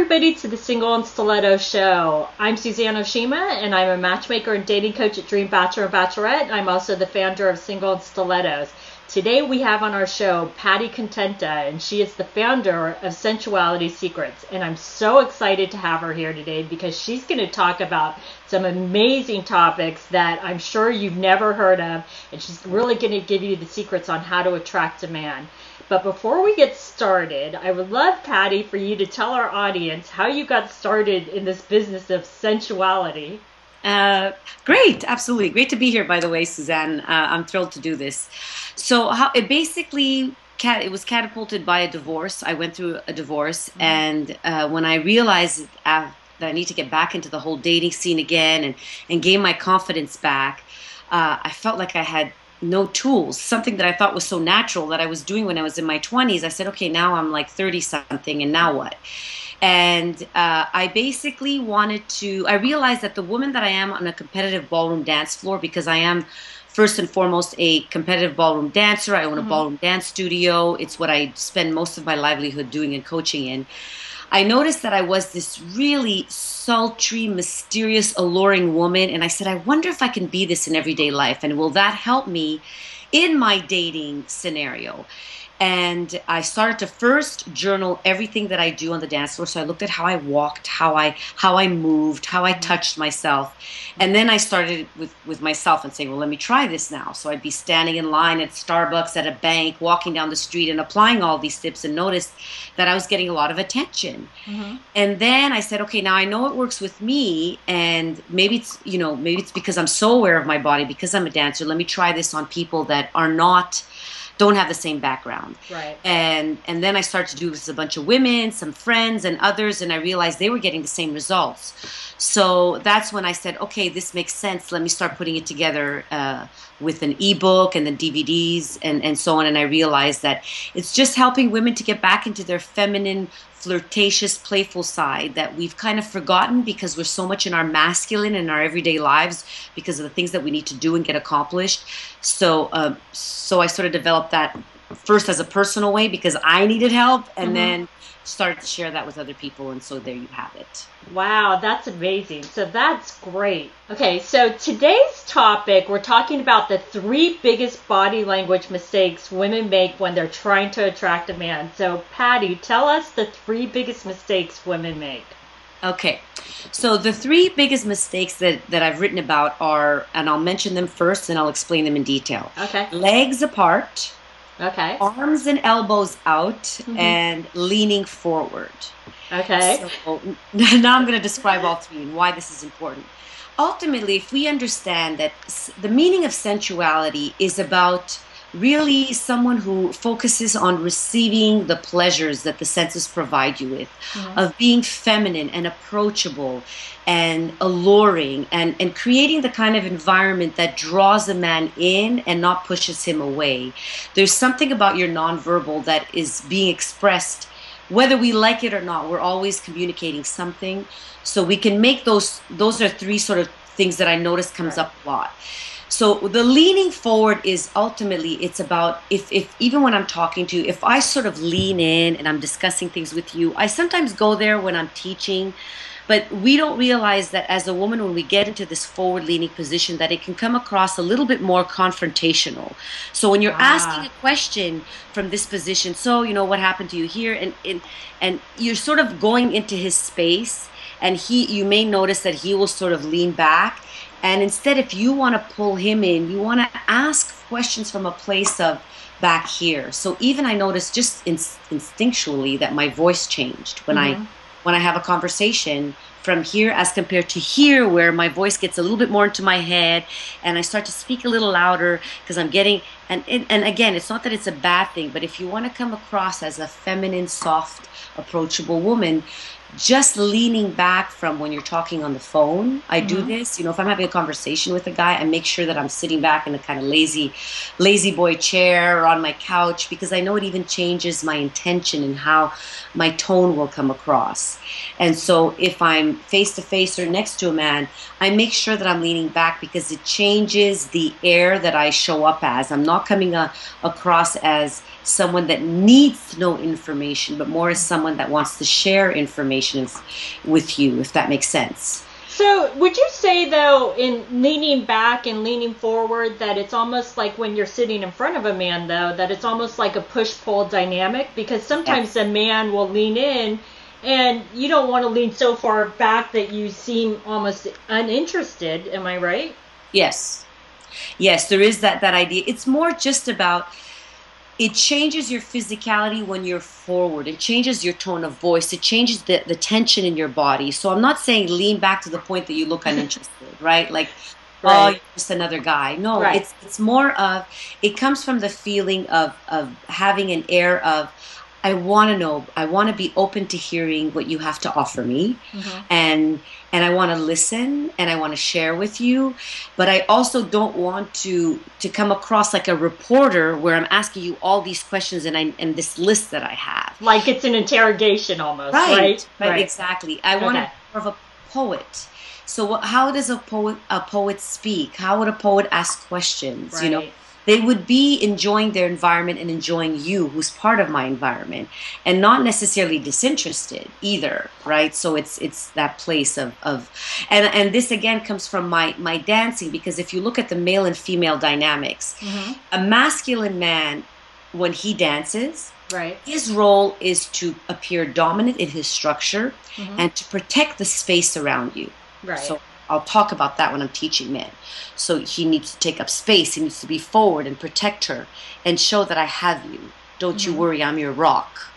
everybody to the Single and Stiletto Show. I'm Suzanne Oshima, and I'm a matchmaker and dating coach at Dream Bachelor and Bachelorette. I'm also the founder of Single and Stilettos. Today we have on our show Patty Contenta, and she is the founder of Sensuality Secrets. And I'm so excited to have her here today because she's going to talk about some amazing topics that I'm sure you've never heard of, and she's really going to give you the secrets on how to attract a man. But before we get started, I would love, Patty, for you to tell our audience how you got started in this business of sensuality. Great, absolutely. Great to be here, by the way, Suzanne. I'm thrilled to do this. So it basically, it was catapulted by a divorce. I went through a divorce, and when I realized that I need to get back into the whole dating scene again and gain my confidence back, I felt like I had no tools, something that I thought was so natural that I was doing when I was in my 20s. I said, okay, now I'm like 30 something, and now what? And I basically I realized that the woman that I am on a competitive ballroom dance floor, because I am first and foremost a competitive ballroom dancer. I own a ballroom dance studio. It's what I spend most of my livelihood doing and coaching in. I noticed that I was this really sultry, mysterious, alluring woman. And I said, I wonder if I can be this in everyday life. And will that help me in my dating scenario? And I started to first journal everything that I do on the dance floor. So I looked at how I walked, how I moved, how I touched myself. And then I started with myself and saying, well, let me try this now. So I'd be standing in line at Starbucks, at a bank, walking down the street and applying all these tips, and noticed that I was getting a lot of attention. And then I said, okay, now I know it works with me, and maybe it's because I'm so aware of my body, because I'm a dancer. Let me try this on people that don't have the same background. Right. And then I started to do this with a bunch of women, some friends and others, and I realized they were getting the same results. So that's when I said, okay, this makes sense. Let me start putting it together with an ebook and then DVDs and so on. And I realized that it's just helping women to get back into their feminine, flirtatious, playful side that we've kind of forgotten because we're so much in our masculine in our everyday lives because of the things that we need to do and get accomplished. So I sort of developed that first as a personal way because I needed help, and then started to share that with other people, and so there you have it. Wow, that's amazing. So that's great. Okay, so today's topic, we're talking about the 3 biggest body language mistakes women make when they're trying to attract a man. So Patty, tell us the 3 biggest mistakes women make. Okay, so the 3 biggest mistakes that I've written about are, and I'll mention them first and I'll explain them in detail. Okay. Legs apart. Okay. Arms and elbows out, and leaning forward. Okay. So now I'm going to describe all 3 and why this is important. Ultimately, if we understand that the meaning of sensuality is about really someone who focuses on receiving the pleasures that the senses provide you with, of being feminine and approachable and alluring and creating the kind of environment that draws a man in and not pushes him away. There's something about your nonverbal that is being expressed, whether we like it or not. We're always communicating something. So we can make those are 3 sort of things that I notice comes up a lot. So the leaning forward is ultimately, it's about if even when I'm talking to you, if I sort of lean in and I'm discussing things with you, I sometimes go there when I'm teaching, but we don't realize that as a woman, when we get into this forward-leaning position, that it can come across a little bit more confrontational. So when you're asking a question from this position, so, what happened to you here? And you're sort of going into his space, and you may notice that he will sort of lean back. And instead, if you want to pull him in, you want to ask questions from a place of back here. So even I noticed just instinctually that my voice changed when I have a conversation from here as compared to here, where my voice gets a little bit more into my head and I start to speak a little louder because I'm getting, and again, it's not that it's a bad thing, but if you want to come across as a feminine, soft, approachable woman, just leaning back from when you're talking on the phone. I do this, if I'm having a conversation with a guy, I make sure that I'm sitting back in a kind of lazy boy chair or on my couch, because I know it even changes my intention and how my tone will come across. And so if I'm face to face or next to a man, I make sure that I'm leaning back because it changes the air that I show up as. I'm not coming across as someone that needs to know information, but more as someone that wants to share information information with you, if that makes sense. So would you say, though, in leaning back and leaning forward, that it's almost like when you're sitting in front of a man, though, that it's almost like a push-pull dynamic? Because sometimes a man will lean in, and you don't want to lean so far back that you seem almost uninterested. Am I right? Yes. Yes, there is that idea. It's more just about, it changes your physicality when you're forward. It changes your tone of voice. It changes the tension in your body. So I'm not saying lean back to the point that you look uninterested, right? Like, oh, you're just another guy. No, it's more of, it comes from the feeling of having an air of, I want to know, I want to be open to hearing what you have to offer me. And I want to listen, and I want to share with you, but I also don't want to come across like a reporter where I'm asking you all these questions and this list that I have. Like it's an interrogation almost, right? Right, exactly. I want to be more of a poet. So how does a poet speak? How would a poet ask questions? Right. You know, they would be enjoying their environment and enjoying you, who's part of my environment, and not necessarily disinterested either, right? So it's that place of and this again comes from my dancing, because if you look at the male and female dynamics, a masculine man, when he dances, his role is to appear dominant in his structure and to protect the space around you. Right. So I'll talk about that when I'm teaching men. So he needs to take up space. He needs to be forward and protect her and show that I have you. Don't you worry, I'm your rock.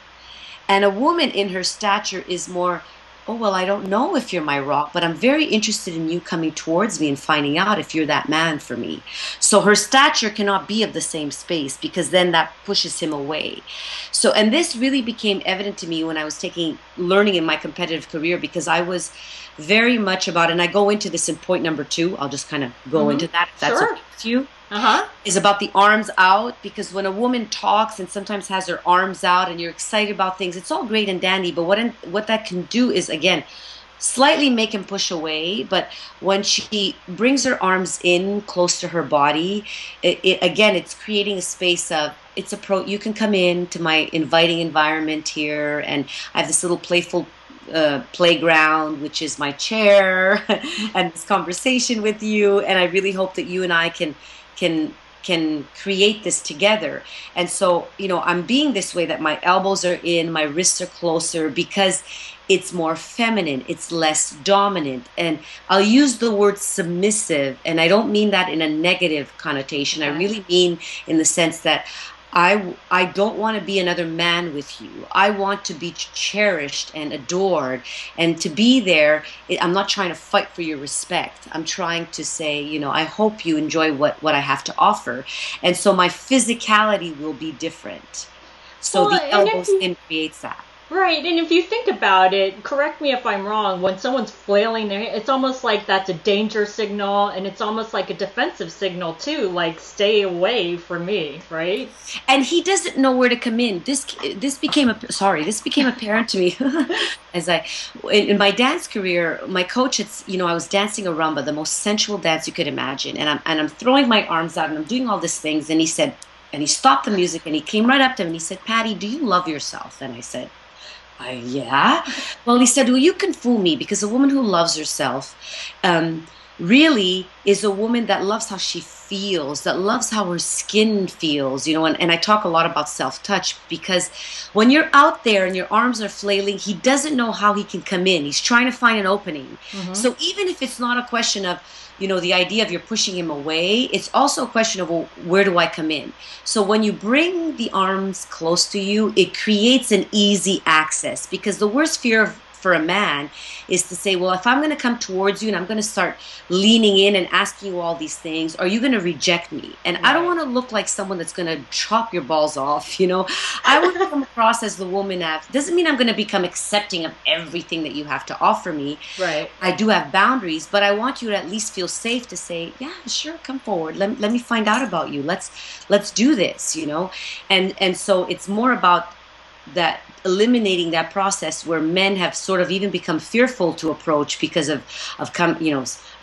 And a woman in her stature is more, oh, well, I don't know if you're my rock, but I'm very interested in you coming towards me and finding out if you're that man for me. So her stature cannot be of the same space, because then that pushes him away. So, and this really became evident to me when I was learning in my competitive career, because I was very much about, and I go into this in point number 2, I'll just kind of go into that, if that's okay with you, is about the arms out. Because when a woman talks and sometimes has her arms out and you're excited about things, it's all great and dandy, but what that can do is, again, slightly make him push away. But when she brings her arms in close to her body, again, it's creating a space of, you can come into my inviting environment here, and I have this little playful playground, which is my chair, and this conversation with you, and I really hope that you and I can create this together. And so, you know, I'm being this way, that my elbows are in, my wrists are closer, because it's more feminine, it's less dominant. And I'll use the word submissive, and I don't mean that in a negative connotation. I really mean in the sense that I don't want to be another man with you. I want to be cherished and adored, and to be there. I'm not trying to fight for your respect. I'm trying to say, you know, I hope you enjoy what I have to offer. And so my physicality will be different. So the elbow skin creates that. Right, and if you think about it, correct me if I'm wrong, when someone's flailing their hand, it's almost like that's a danger signal, and it's almost like a defensive signal too, like stay away from me, right? And he doesn't know where to come in. This became apparent to me as in my dance career. My coach, I was dancing a rumba, the most sensual dance you could imagine, and I'm throwing my arms out and I'm doing all these things, and he said, and he stopped the music and he came right up to me and he said, "Patty, do you love yourself?" And I said, yeah. Well, he said, well, you can fool me, because a woman who loves herself really is a woman that loves how she feels, that loves how her skin feels, you know, and I talk a lot about self-touch, because when you're out there and your arms are flailing, he doesn't know how he can come in. He's trying to find an opening. So even if it's not a question of, you know, the idea of you're pushing him away, it's also a question of, well, where do I come in? So when you bring the arms close to you, it creates an easy access, because the worst fear for a man is to say, well, if I'm going to come towards you and I'm going to start leaning in and asking you all these things, are you going to reject me? And I don't want to look like someone that's going to chop your balls off, you know. I want to come across as the woman doesn't mean I'm going to become accepting of everything that you have to offer me. Right. I do have boundaries, but I want you to at least feel safe to say, yeah, sure, come forward. Let me find out about you. Let's do this, you know. And so it's more about that, eliminating that process where men have sort of even become fearful to approach because of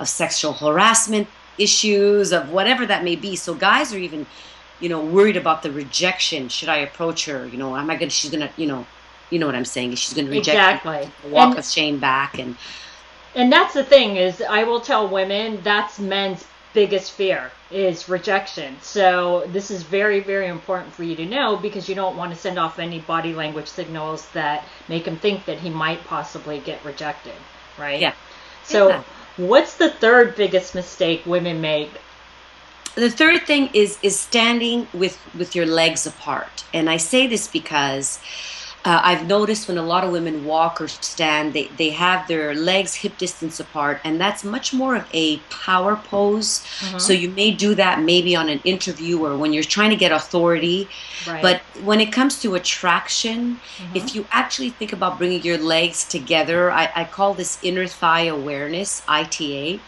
sexual harassment issues, of whatever that may be. So guys are even, you know, worried about the rejection. Should I approach her? You know, she's gonna, you know, you know what I'm saying? She's going to reject Exactly. the walk of shame back. And that's the thing is, I will tell women that's men's biggest fear is rejection. So this is very, very important for you to know, because you don't want to send off any body language signals that make him think that he might possibly get rejected, right? Yeah. So what's the third biggest mistake women make? The third thing is standing with your legs apart. And I say this because I've noticed when a lot of women walk or stand, they have their legs hip distance apart, and that's much more of a power pose. So you may do that maybe on an interview or when you're trying to get authority. Right. But when it comes to attraction, if you actually think about bringing your legs together, I call this inner thigh awareness, ITA.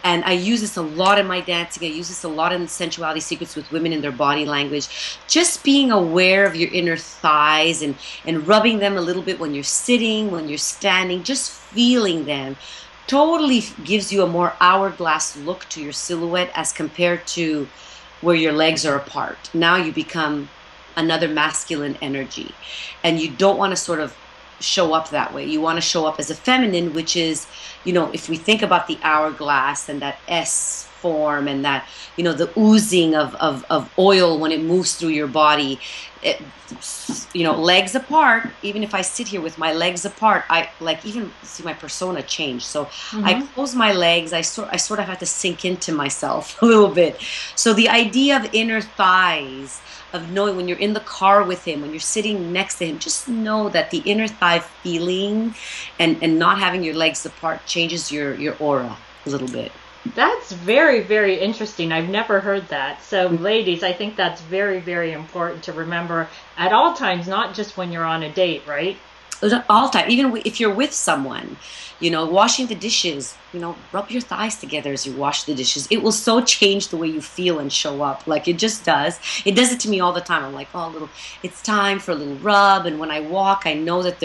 And I use this a lot in my dancing. I use this a lot in the sensuality secrets with women in their body language. Just being aware of your inner thighs and rubbing them a little bit when you're sitting, when you're standing, just feeling them totally gives you a more hourglass look to your silhouette as compared to where your legs are apart. Now you become another masculine energy, and you don't want to sort of show up that way. You want to show up as a feminine, which is, if we think about the hourglass and that S form and that, the oozing of oil when it moves through your body, legs apart. Even if I sit here with my legs apart, I even see my persona change. So I close my legs. I sort of have to sink into myself a little bit. So the idea of inner thighs, of knowing when you're in the car with him, when you're sitting next to him, just know that the inner thigh feeling and not having your legs apart changes your aura a little bit. That's very, very interesting. I've never heard that. So ladies, I think that's very, very important to remember at all times, not just when you're on a date, right? All time. Even if you're with someone, washing the dishes, rub your thighs together as you wash the dishes. It will so change the way you feel and show up. Like, it just does. It does it to me all the time. I'm like, it's time for a little rub. And when I walk, I know that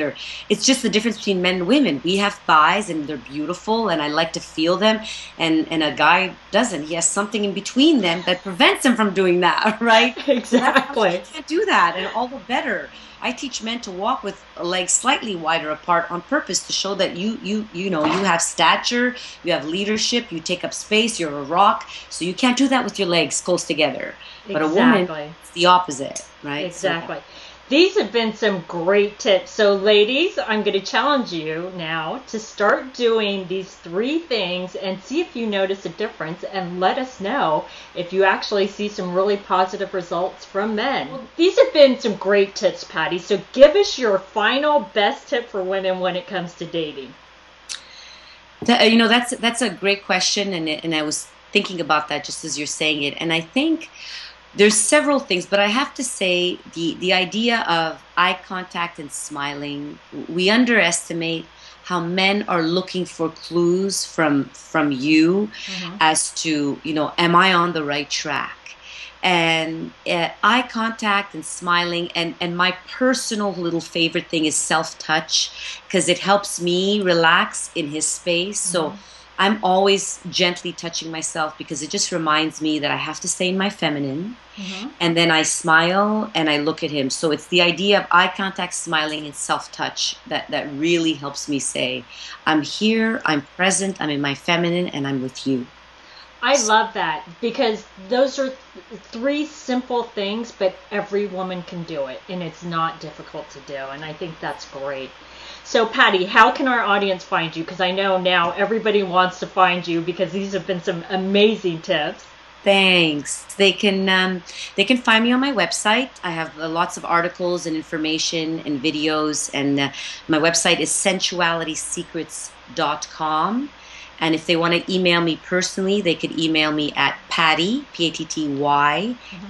it's just the difference between men and women. We have thighs and they're beautiful and I like to feel them. And a guy doesn't. He has something in between them that prevents him from doing that, right? Exactly. You can't do that. And all the better. I teach men to walk with legs slightly wider apart on purpose to show that you have stature, you have leadership, you take up space, you're a rock. So you can't do that with your legs close together. But a woman, it's the opposite, right? Exactly. These have been some great tips. So ladies, I'm going to challenge you now to start doing these 3 things and see if you notice a difference, and let us know if you actually see some really positive results from men. Well, these have been some great tips, Patty. So give us your final best tip for women when it comes to dating. That's a great question, and I was thinking about that just as you're saying it, and I think there's several things, but I have to say the idea of eye contact and smiling, we underestimate how men are looking for clues from you as to, am I on the right track? And eye contact and smiling, and my personal little favorite thing is self-touch, because it helps me relax in his space. So I'm always gently touching myself because it just reminds me that I have to stay in my feminine. And then I smile and I look at him. So it's the idea of eye contact, smiling, and self-touch that really helps me say, I'm here, I'm present, I'm in my feminine, and I'm with you. I love that, because those are 3 simple things, but every woman can do it, and it's not difficult to do, and I think that's great. So Patty, how can our audience find you? Because I know now everybody wants to find you because these have been some amazing tips. Thanks. They can find me on my website. I have lots of articles and information and videos, and my website is sensualitysecrets.com. And if they want to email me personally, they could email me at Patty, Patty,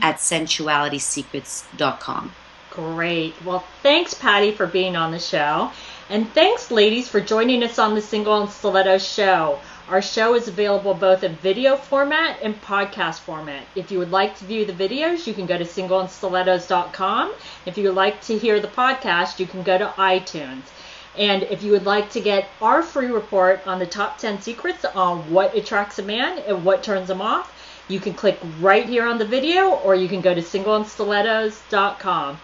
at sensualitysecrets.com. Great. Well, thanks, Patty, for being on the show. And thanks, ladies, for joining us on the Single and Stilettos show. Our show is available both in video format and podcast format. If you would like to view the videos, you can go to singleandstilettos.com. If you would like to hear the podcast, you can go to iTunes. And if you would like to get our free report on the top 10 secrets on what attracts a man and what turns him off, you can click right here on the video, or you can go to singleandstilettos.com.